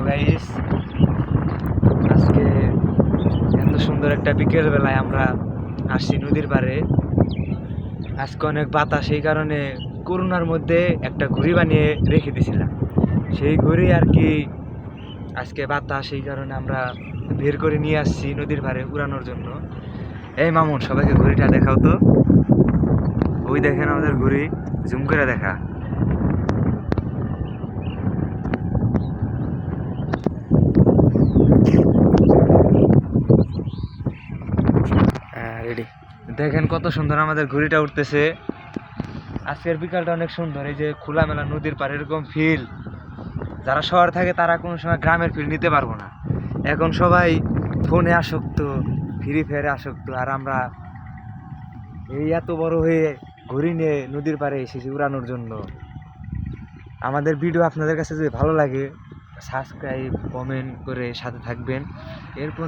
Guys, আজকে এত সুন্দর একটা বিকেল বেলায় আমরা আসছি নদীর পাড়ে। আজকে অনেক বাতাস, সেই কারণে করোনার মধ্যে একটা ঘুড়ি বানিয়ে রেখে দিয়েছিলাম। সেই ঘুড়ি আর কি আজকে বাতাস, সেই কারণে আমরা বের করে নিয়ে আসছি নদীর পাড়ে উড়ানোর জন্য। এই মামুন, সবাইকে ঘুড়িটা দেখাও তো। ওই দেখেন আমাদের ঘুড়ি, জুম করে দেখা। রেডি, দেখেন কত সুন্দর আমাদের ঘুড়িটা উঠতেছে। আজকের বিকালটা অনেক সুন্দর, এই যে খোলামেলা নদীর পাড়ে এরকম ফিল। যারা শহর থাকে তারা কোনো সময় গ্রামের ফিল নিতে পারবো না। এখন সবাই ফোনে আসক্ত, ফ্রি ফায়ারে আসক্ত, আর আমরা এই এত বড় হয়ে ঘুড়ি নিয়ে নদীর পাড়ে এসেছি উড়ানোর জন্য। আমাদের ভিডিও আপনাদের কাছে যদি ভালো লাগে, সাবস্ক্রাইব কমেন্ট করে সাথে থাকবেন। এরপর